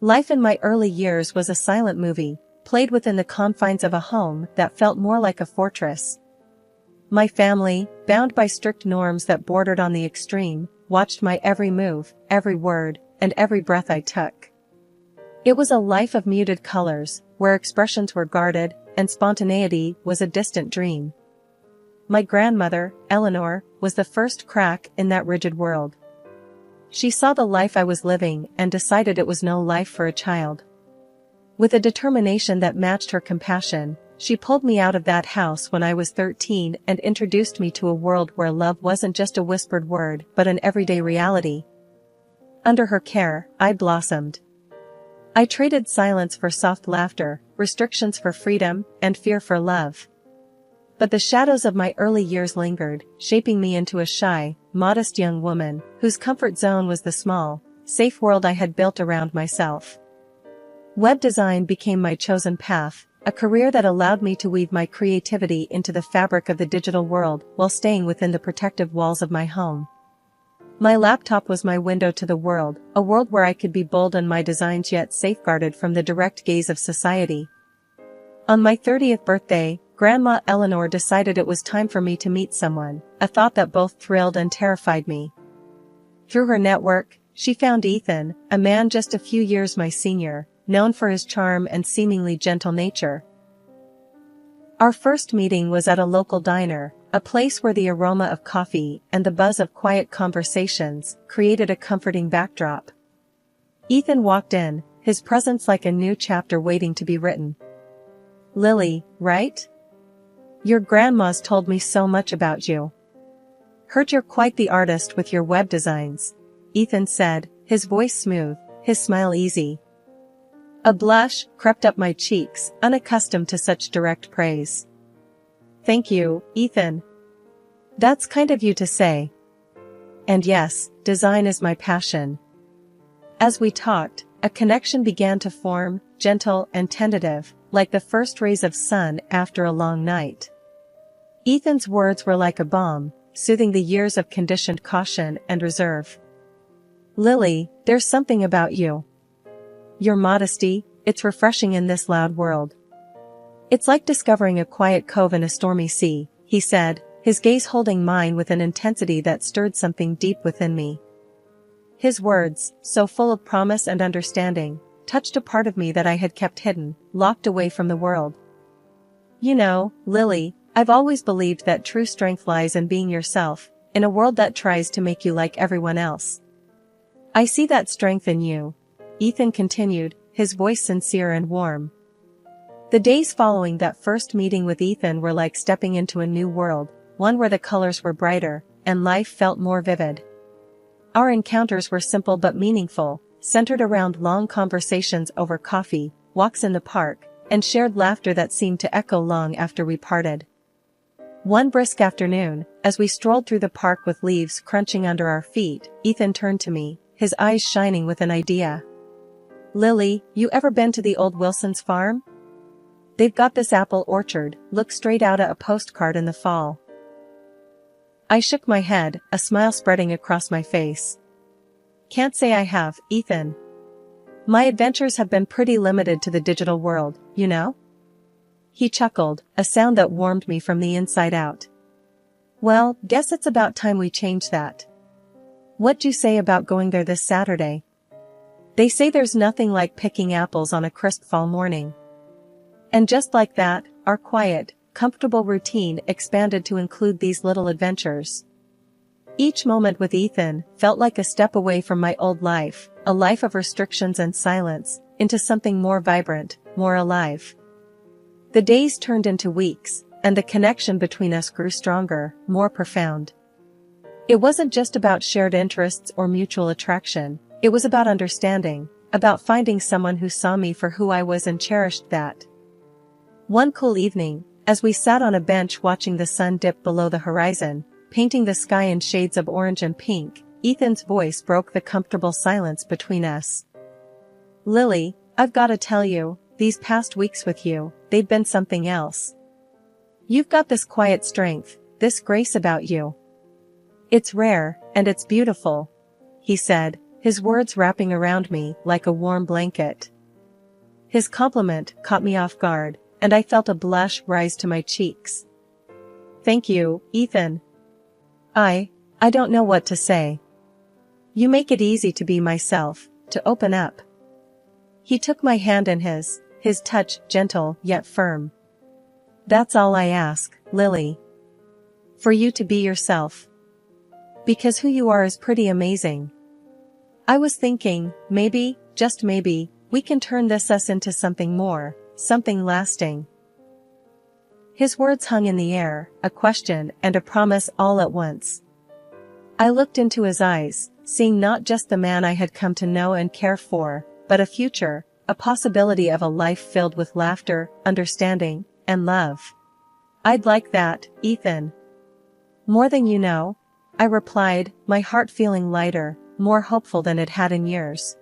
Life in my early years was a silent movie, played within the confines of a home that felt more like a fortress. My family, bound by strict norms that bordered on the extreme, watched my every move, every word, and every breath I took. It was a life of muted colors, where expressions were guarded, and spontaneity was a distant dream. My grandmother, Eleanor, was the first crack in that rigid world. She saw the life I was living and decided it was no life for a child. With a determination that matched her compassion, she pulled me out of that house when I was 13 and introduced me to a world where love wasn't just a whispered word but an everyday reality. Under her care, I blossomed. I traded silence for soft laughter, restrictions for freedom, and fear for love. But the shadows of my early years lingered, shaping me into a shy, modest young woman, whose comfort zone was the small, safe world I had built around myself. Web design became my chosen path, a career that allowed me to weave my creativity into the fabric of the digital world while staying within the protective walls of my home. My laptop was my window to the world, a world where I could be bold in my designs yet safeguarded from the direct gaze of society. On my 30th birthday, Grandma Eleanor decided it was time for me to meet someone, a thought that both thrilled and terrified me. Through her network, she found Ethan, a man just a few years my senior, known for his charm and seemingly gentle nature. Our first meeting was at a local diner, a place where the aroma of coffee and the buzz of quiet conversations created a comforting backdrop. Ethan walked in, his presence like a new chapter waiting to be written. "Lily, right? Your grandma's told me so much about you. Heard you're quite the artist with your web designs," Ethan said, his voice smooth, his smile easy. A blush crept up my cheeks, unaccustomed to such direct praise. "Thank you, Ethan. That's kind of you to say. And yes, design is my passion." As we talked, a connection began to form, gentle and tentative, like the first rays of sun after a long night. Ethan's words were like a balm, soothing the years of conditioned caution and reserve. "Lily, there's something about you. Your modesty, it's refreshing in this loud world. It's like discovering a quiet cove in a stormy sea," he said, his gaze holding mine with an intensity that stirred something deep within me. His words, so full of promise and understanding, touched a part of me that I had kept hidden, locked away from the world. "You know, Lily, I've always believed that true strength lies in being yourself, in a world that tries to make you like everyone else. I see that strength in you," Ethan continued, his voice sincere and warm. The days following that first meeting with Ethan were like stepping into a new world, one where the colors were brighter, and life felt more vivid. Our encounters were simple but meaningful, centered around long conversations over coffee, walks in the park, and shared laughter that seemed to echo long after we parted. One brisk afternoon, as we strolled through the park with leaves crunching under our feet, Ethan turned to me, his eyes shining with an idea. "Lily, you ever been to the old Wilson's farm? They've got this apple orchard, look straight out of a postcard in the fall." I shook my head, a smile spreading across my face. "Can't say I have, Ethan. My adventures have been pretty limited to the digital world, you know?" He chuckled, a sound that warmed me from the inside out. "Well, guess it's about time we change that. What'd you say about going there this Saturday? They say there's nothing like picking apples on a crisp fall morning." And just like that, our quiet, comfortable routine expanded to include these little adventures. Each moment with Ethan felt like a step away from my old life, a life of restrictions and silence, into something more vibrant, more alive. The days turned into weeks, and the connection between us grew stronger, more profound. It wasn't just about shared interests or mutual attraction, it was about understanding, about finding someone who saw me for who I was and cherished that. One cool evening, as we sat on a bench watching the sun dip below the horizon, painting the sky in shades of orange and pink, Ethan's voice broke the comfortable silence between us. "Lily, I've gotta tell you, these past weeks with you, they've been something else. You've got this quiet strength, this grace about you. It's rare, and it's beautiful," he said, his words wrapping around me like a warm blanket. His compliment caught me off guard, and I felt a blush rise to my cheeks. "Thank you, Ethan. I don't know what to say. You make it easy to be myself, to open up." He took my hand in his touch gentle yet firm. "That's all I ask, Lily. For you to be yourself. Because who you are is pretty amazing. I was thinking, maybe, just maybe, we can turn this us into something more, something lasting." His words hung in the air, a question and a promise all at once. I looked into his eyes, seeing not just the man I had come to know and care for, but a future, a possibility of a life filled with laughter, understanding, and love. "I'd like that, Ethan." "More than you know," I replied, my heart feeling lighter, more hopeful than it had in years.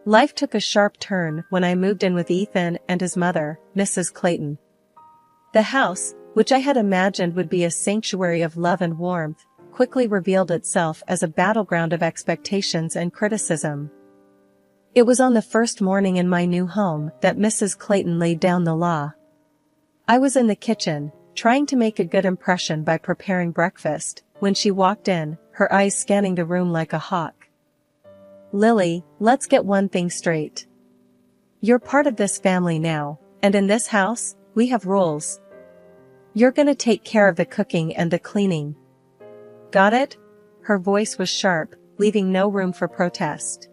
Life took a sharp turn when I moved in with Ethan and his mother, Mrs. Clayton. The house, which I had imagined would be a sanctuary of love and warmth, quickly revealed itself as a battleground of expectations and criticism. It was on the first morning in my new home that Mrs. Clayton laid down the law. I was in the kitchen, trying to make a good impression by preparing breakfast, when she walked in, her eyes scanning the room like a hawk. "Lily, let's get one thing straight. You're part of this family now, and in this house, we have rules. You're gonna take care of the cooking and the cleaning. Got it?" Her voice was sharp, leaving no room for protest.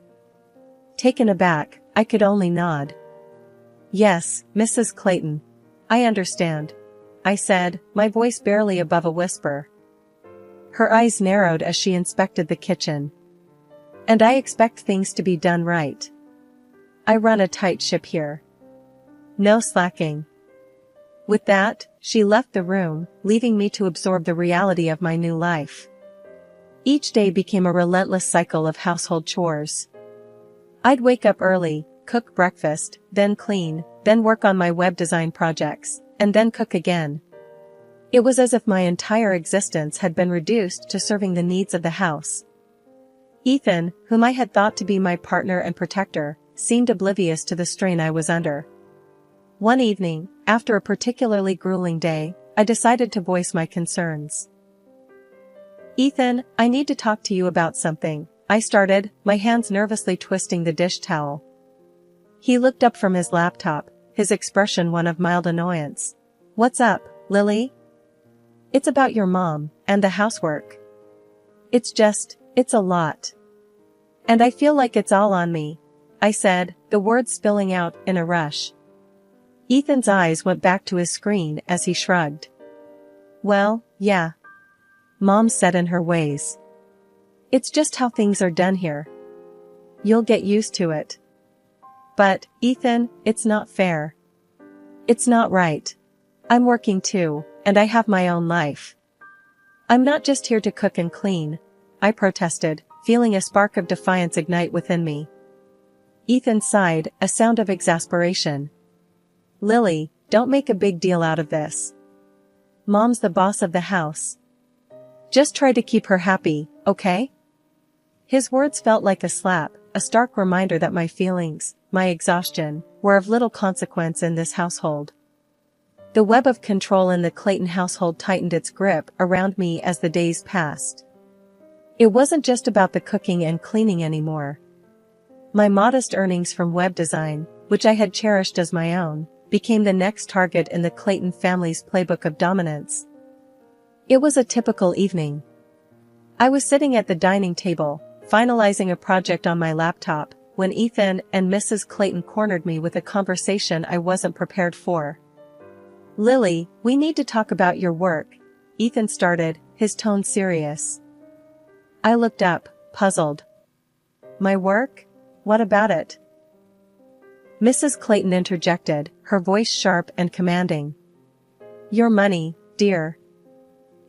Taken aback, I could only nod. "Yes, Mrs. Clayton. I understand," I said, my voice barely above a whisper. Her eyes narrowed as she inspected the kitchen. "And I expect things to be done right. I run a tight ship here. No slacking." With that, she left the room, leaving me to absorb the reality of my new life. Each day became a relentless cycle of household chores. I'd wake up early, cook breakfast, then clean, then work on my web design projects, and then cook again. It was as if my entire existence had been reduced to serving the needs of the house. Ethan, whom I had thought to be my partner and protector, seemed oblivious to the strain I was under. One evening, after a particularly grueling day, I decided to voice my concerns. "Ethan, I need to talk to you about something," I started, my hands nervously twisting the dish towel. He looked up from his laptop, his expression one of mild annoyance. "What's up, Lily?" "It's about your mom, and the housework. It's a lot. And I feel like it's all on me," I said, the words spilling out in a rush. Ethan's eyes went back to his screen as he shrugged. "Well, yeah. Mom's set in her ways. It's just how things are done here. You'll get used to it. But, Ethan, it's not fair. It's not right. I'm working too, and I have my own life. I'm not just here to cook and clean," I protested, feeling a spark of defiance ignite within me. Ethan sighed, a sound of exasperation. "Lily, don't make a big deal out of this. Mom's the boss of the house. Just try to keep her happy, okay?" His words felt like a slap, a stark reminder that my feelings, my exhaustion, were of little consequence in this household. The web of control in the Clayton household tightened its grip around me as the days passed. It wasn't just about the cooking and cleaning anymore. My modest earnings from web design, which I had cherished as my own, became the next target in the Clayton family's playbook of dominance. It was a typical evening. I was sitting at the dining table, finalizing a project on my laptop, when Ethan and Mrs. Clayton cornered me with a conversation I wasn't prepared for. "Lily, we need to talk about your work," Ethan started, his tone serious. I looked up, puzzled. "My work? What about it?" Mrs. Clayton interjected, her voice sharp and commanding. "Your money, dear.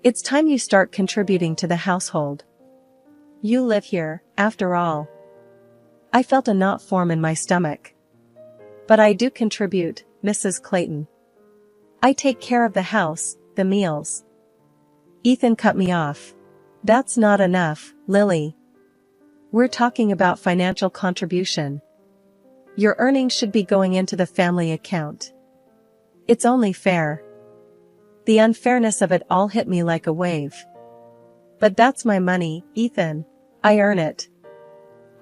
It's time you start contributing to the household. You live here, after all." I felt a knot form in my stomach. "But I do contribute, Mrs. Clayton. I take care of the house, the meals." Ethan cut me off. "That's not enough, Lily. We're talking about financial contribution. Your earnings should be going into the family account. It's only fair. The unfairness of it all hit me like a wave. But that's my money, Ethan. I earn it.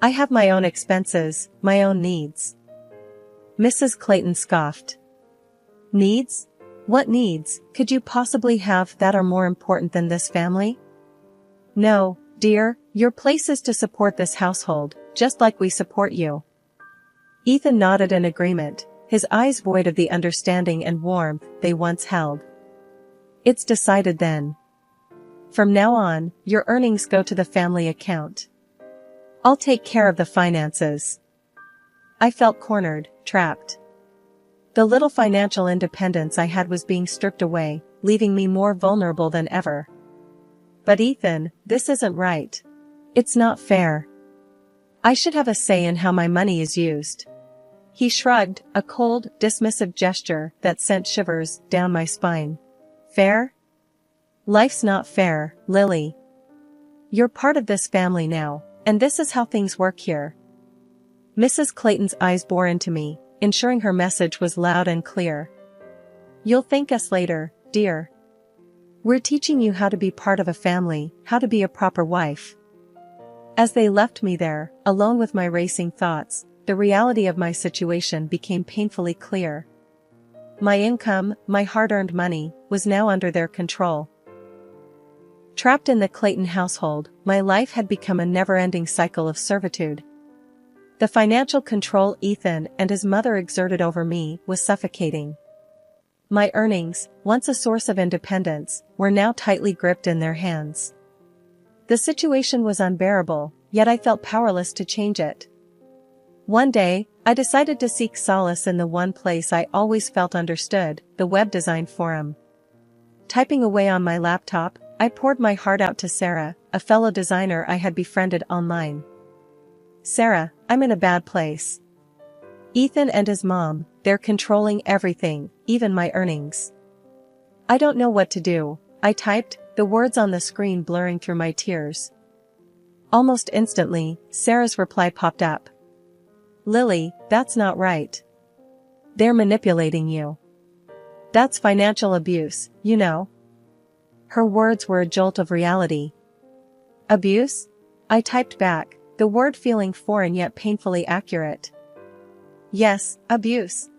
I have my own expenses, my own needs. Mrs. Clayton scoffed. Needs? What needs could you possibly have that are more important than this family? No, dear, your place is to support this household, just like we support you. Ethan nodded in agreement, his eyes void of the understanding and warmth they once held. It's decided then. From now on, your earnings go to the family account. I'll take care of the finances. I felt cornered, trapped. The little financial independence I had was being stripped away, leaving me more vulnerable than ever. But Ethan, this isn't right. It's not fair. I should have a say in how my money is used. He shrugged, a cold, dismissive gesture that sent shivers down my spine. Fair? Life's not fair, Lily. You're part of this family now, and this is how things work here. Mrs. Clayton's eyes bore into me, ensuring her message was loud and clear. You'll thank us later, dear. We're teaching you how to be part of a family, how to be a proper wife. As they left me there, alone with my racing thoughts, the reality of my situation became painfully clear. My income, my hard-earned money, was now under their control. Trapped in the Clayton household, my life had become a never-ending cycle of servitude. The financial control Ethan and his mother exerted over me was suffocating. My earnings, once a source of independence, were now tightly gripped in their hands. The situation was unbearable, yet I felt powerless to change it. One day, I decided to seek solace in the one place I always felt understood, the web design forum. Typing away on my laptop, I poured my heart out to Sarah, a fellow designer I had befriended online. Sarah, I'm in a bad place. Ethan and his mom, they're controlling everything, even my earnings. I don't know what to do, I typed, the words on the screen blurring through my tears. Almost instantly, Sarah's reply popped up. Lily, that's not right. They're manipulating you. That's financial abuse, you know. Her words were a jolt of reality. Abuse? I typed back, the word feeling foreign yet painfully accurate. Yes, abuse.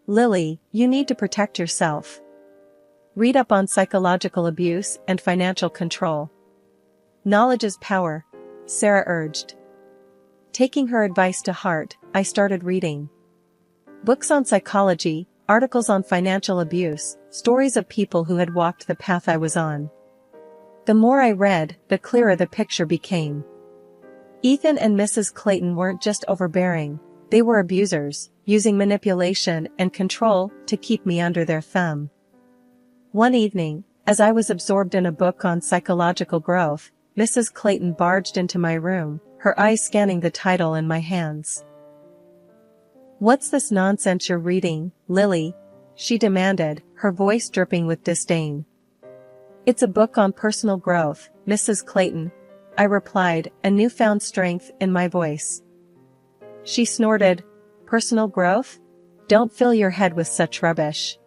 Lily, you need to protect yourself. Read up on psychological abuse and financial control. Knowledge is power, Sarah urged. Taking her advice to heart, I started reading. Books on psychology, articles on financial abuse, stories of people who had walked the path I was on. The more I read, the clearer the picture became. Ethan and Mrs. Clayton weren't just overbearing, they were abusers, using manipulation and control to keep me under their thumb. One evening, as I was absorbed in a book on psychological growth, Mrs. Clayton barged into my room, her eyes scanning the title in my hands. What's this nonsense you're reading, Lily? She demanded, her voice dripping with disdain. It's a book on personal growth, Mrs. Clayton, I replied, a newfound strength in my voice. She snorted, personal growth? Don't fill your head with such rubbish.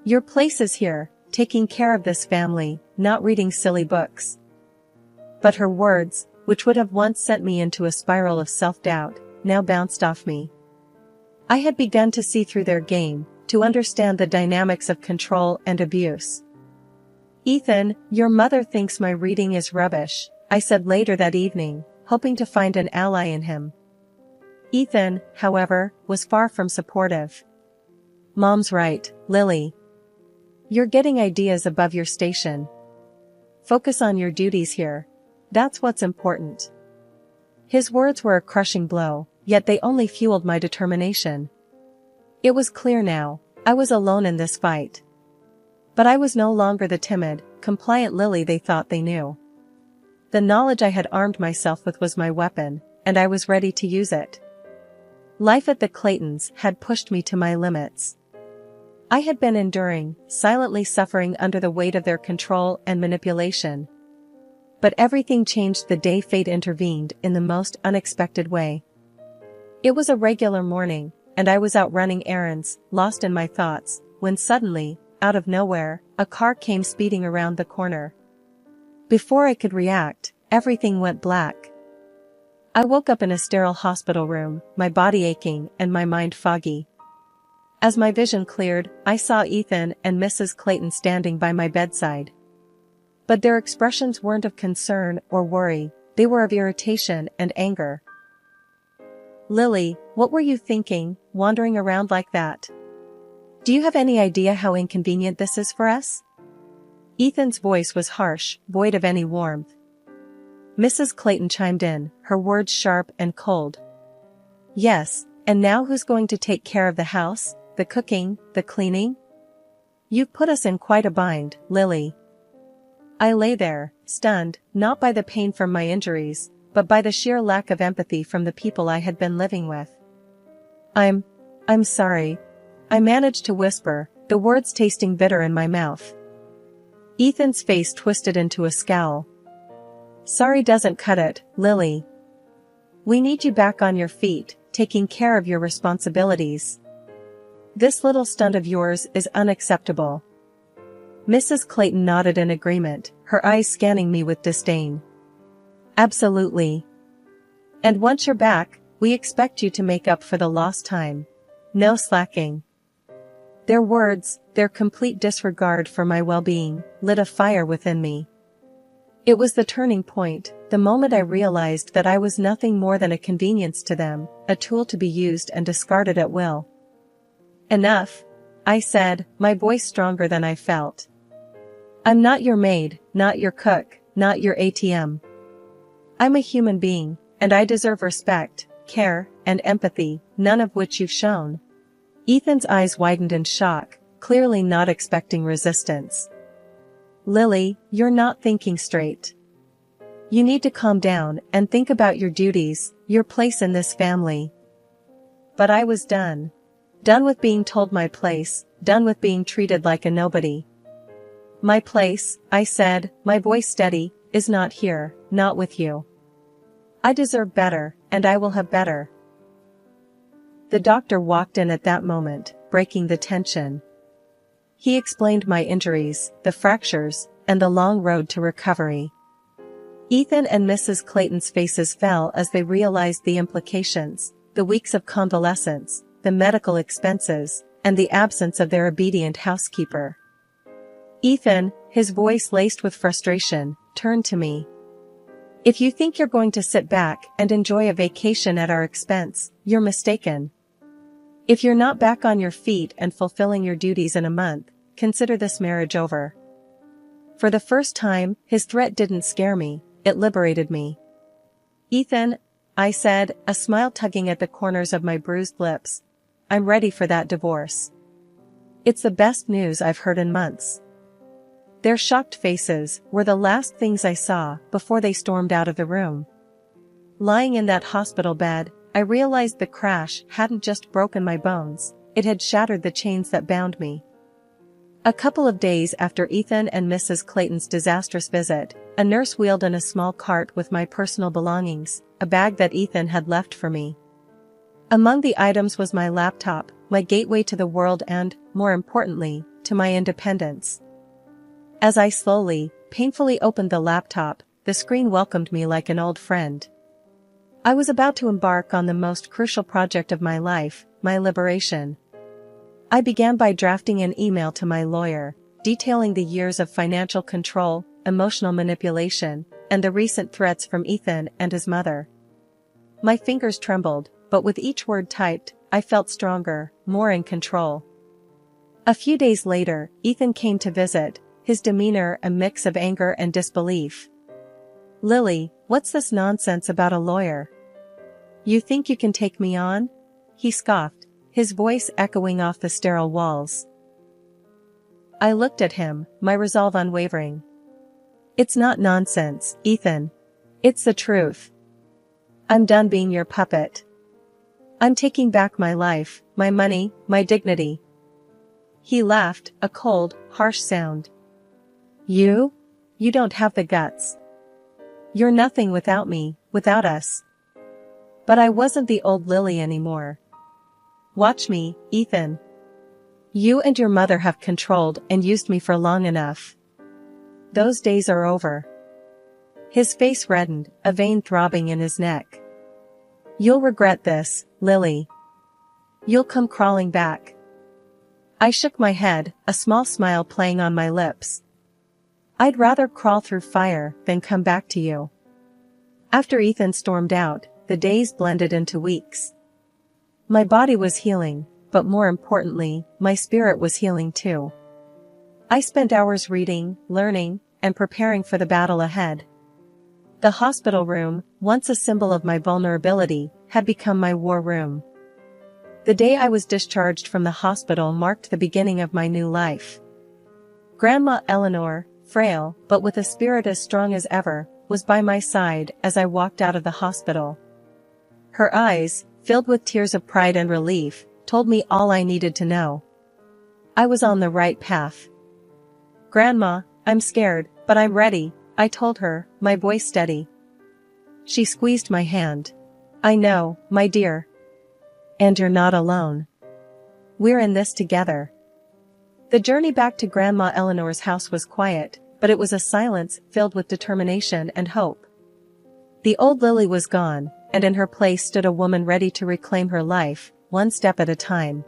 Your place is here, taking care of this family, not reading silly books. But her words, which would have once sent me into a spiral of self-doubt, now bounced off me. I had begun to see through their game, to understand the dynamics of control and abuse. Ethan, your mother thinks my reading is rubbish, I said later that evening, hoping to find an ally in him. Ethan, however, was far from supportive. Mom's right, Lily. You're getting ideas above your station. Focus on your duties here. That's what's important. His words were a crushing blow, yet they only fueled my determination. It was clear now, I was alone in this fight. But I was no longer the timid, compliant Lily they thought they knew. The knowledge I had armed myself with was my weapon, and I was ready to use it. Life at the Claytons had pushed me to my limits. I had been enduring, silently suffering under the weight of their control and manipulation. But everything changed the day fate intervened in the most unexpected way. It was a regular morning, and I was out running errands, lost in my thoughts, when suddenly, out of nowhere, a car came speeding around the corner. Before I could react, everything went black. I woke up in a sterile hospital room, my body aching and my mind foggy. As my vision cleared, I saw Ethan and Mrs. Clayton standing by my bedside. But their expressions weren't of concern or worry, they were of irritation and anger. "Lily, what were you thinking, wandering around like that? Do you have any idea how inconvenient this is for us?" Ethan's voice was harsh, void of any warmth. Mrs. Clayton chimed in, her words sharp and cold. "Yes, and now who's going to take care of the house, the cooking, the cleaning? You've put us in quite a bind, Lily." I lay there, stunned, not by the pain from my injuries, but by the sheer lack of empathy from the people I had been living with. I'm sorry," I managed to whisper, the words tasting bitter in my mouth. Ethan's face twisted into a scowl. "Sorry doesn't cut it, Lily. We need you back on your feet, taking care of your responsibilities. This little stunt of yours is unacceptable." Mrs. Clayton nodded in agreement, her eyes scanning me with disdain. "Absolutely. And once you're back, we expect you to make up for the lost time. No slacking." Their words, their complete disregard for my well-being, lit a fire within me. It was the turning point, the moment I realized that I was nothing more than a convenience to them, a tool to be used and discarded at will. "Enough," I said, my voice stronger than I felt. "I'm not your maid, not your cook, not your ATM. I'm a human being, and I deserve respect, care, and empathy, none of which you've shown." Ethan's eyes widened in shock, clearly not expecting resistance. "Lily, you're not thinking straight. You need to calm down and think about your duties, your place in this family." But I was done. Done with being told my place, done with being treated like a nobody. "My place," I said, my voice steady, "is not here, not with you. I deserve better, and I will have better." The doctor walked in at that moment, breaking the tension. He explained my injuries, the fractures, and the long road to recovery. Ethan and Mrs. Clayton's faces fell as they realized the implications, the weeks of convalescence, the medical expenses, and the absence of their obedient housekeeper. Ethan, his voice laced with frustration, turned to me. "If you think you're going to sit back and enjoy a vacation at our expense, you're mistaken. If you're not back on your feet and fulfilling your duties in a month, consider this marriage over." For the first time, his threat didn't scare me, it liberated me. "Ethan," I said, a smile tugging at the corners of my bruised lips, "I'm ready for that divorce. It's the best news I've heard in months." Their shocked faces were the last things I saw before they stormed out of the room. Lying in that hospital bed, I realized the crash hadn't just broken my bones, it had shattered the chains that bound me. A couple of days after Ethan and Mrs. Clayton's disastrous visit, a nurse wheeled in a small cart with my personal belongings, a bag that Ethan had left for me. Among the items was my laptop, my gateway to the world and, more importantly, to my independence. As I slowly, painfully opened the laptop, the screen welcomed me like an old friend. I was about to embark on the most crucial project of my life, my liberation. I began by drafting an email to my lawyer, detailing the years of financial control, emotional manipulation, and the recent threats from Ethan and his mother. My fingers trembled, but with each word typed, I felt stronger, more in control. A few days later, Ethan came to visit, his demeanor a mix of anger and disbelief. "Lily, what's this nonsense about a lawyer? You think you can take me on?" he scoffed, his voice echoing off the sterile walls. I looked at him, my resolve unwavering. "It's not nonsense, Ethan. It's the truth. I'm done being your puppet. I'm taking back my life, my money, my dignity." He laughed, a cold, harsh sound. You don't have the guts. You're nothing without me, without us. But I wasn't the old Lily anymore. Watch me, Ethan. You and your mother have controlled and used me for long enough. Those days are over. His face reddened, a vein throbbing in his neck. You'll regret this, Lily. You'll come crawling back. I shook my head, a small smile playing on my lips. I'd rather crawl through fire than come back to you. After Ethan stormed out, the days blended into weeks. My body was healing, but more importantly, my spirit was healing too. I spent hours reading, learning, and preparing for the battle ahead. The hospital room, once a symbol of my vulnerability, had become my war room. The day I was discharged from the hospital marked the beginning of my new life. Grandma Eleanor, frail, but with a spirit as strong as ever, was by my side as I walked out of the hospital. Her eyes, filled with tears of pride and relief, told me all I needed to know. I was on the right path. Grandma, I'm scared, but I'm ready, I told her, my voice steady. She squeezed my hand. I know, my dear. And you're not alone. We're in this together. The journey back to Grandma Eleanor's house was quiet, but it was a silence filled with determination and hope. The old Lily was gone, and in her place stood a woman ready to reclaim her life, one step at a time.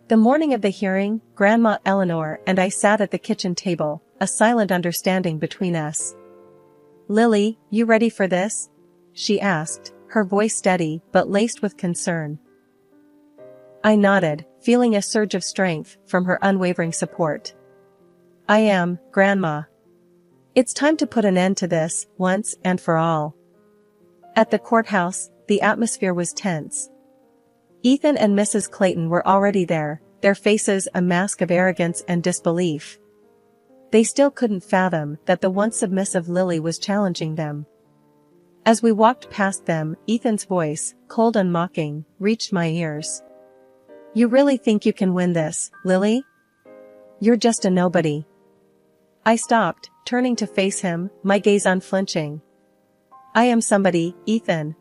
The morning of the hearing, Grandma Eleanor and I sat at the kitchen table, a silent understanding between us. Lily, you ready for this? She asked, her voice steady but laced with concern. I nodded, feeling a surge of strength from her unwavering support. I am, Grandma. It's time to put an end to this, once and for all. At the courthouse, the atmosphere was tense. Ethan and Mrs. Clayton were already there, their faces a mask of arrogance and disbelief. They still couldn't fathom that the once submissive Lily was challenging them. As we walked past them, Ethan's voice, cold and mocking, reached my ears. You really think you can win this, Lily? You're just a nobody. I stopped, turning to face him, my gaze unflinching. I am somebody, Ethan.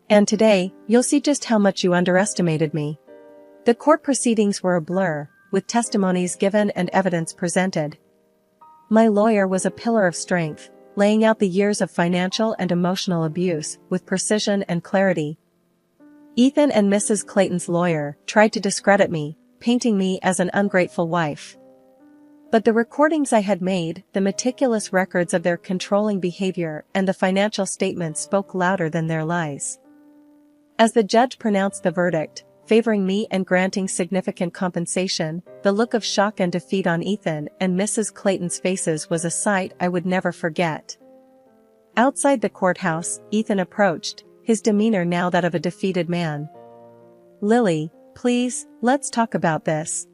And today, you'll see just how much you underestimated me. The court proceedings were a blur, with testimonies given and evidence presented. My lawyer was a pillar of strength, laying out the years of financial and emotional abuse with precision and clarity. Ethan and Mrs. Clayton's lawyer tried to discredit me, painting me as an ungrateful wife. But the recordings I had made, the meticulous records of their controlling behavior, and the financial statements spoke louder than their lies. As the judge pronounced the verdict, favoring me and granting significant compensation, the look of shock and defeat on Ethan and Mrs. Clayton's faces was a sight I would never forget. Outside the courthouse, Ethan approached, his demeanor now that of a defeated man. Lily, please, let's talk about this.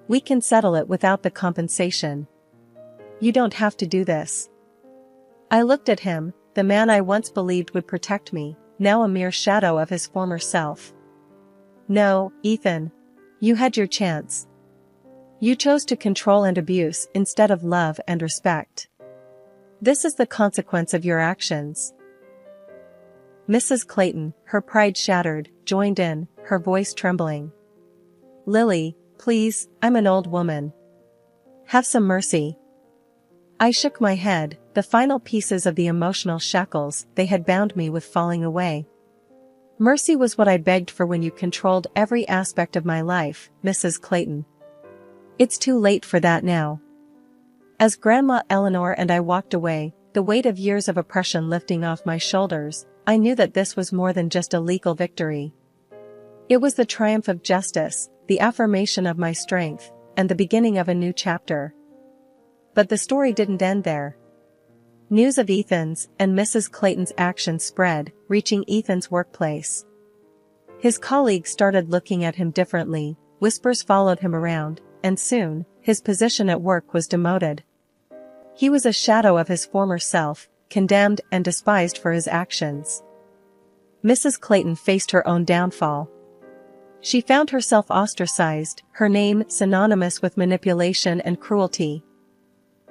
We can settle it without the compensation. You don't have to do this. I looked at him, the man I once believed would protect me, now a mere shadow of his former self. No, Ethan. You had your chance. You chose to control and abuse instead of love and respect. This is the consequence of your actions. Mrs. Clayton, her pride shattered, joined in, her voice trembling. Lily, please, I'm an old woman. Have some mercy. I shook my head, the final pieces of the emotional shackles they had bound me with falling away. Mercy was what I begged for when you controlled every aspect of my life, Mrs. Clayton. It's too late for that now. As Grandma Eleanor and I walked away, the weight of years of oppression lifting off my shoulders, I knew that this was more than just a legal victory. It was the triumph of justice, the affirmation of my strength, and the beginning of a new chapter. But the story didn't end there. News of Ethan's and Mrs. Clayton's actions spread, reaching Ethan's workplace. His colleagues started looking at him differently, whispers followed him around, and soon, his position at work was demoted. He was a shadow of his former self, condemned and despised for his actions. Mrs. Clayton faced her own downfall. She found herself ostracized, her name synonymous with manipulation and cruelty.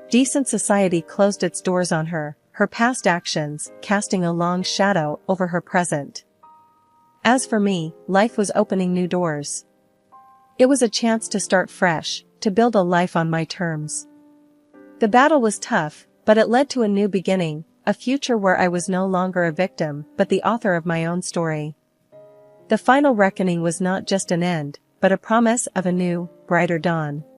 Decent society closed its doors on her her past actions casting a long shadow over her present. As for me, life was opening new doors. It was a chance to start fresh, to build a life on my terms. The battle was tough, but it led to a new beginning, a future where I was no longer a victim, but the author of my own story. The final reckoning was not just an end, but a promise of a new, brighter dawn.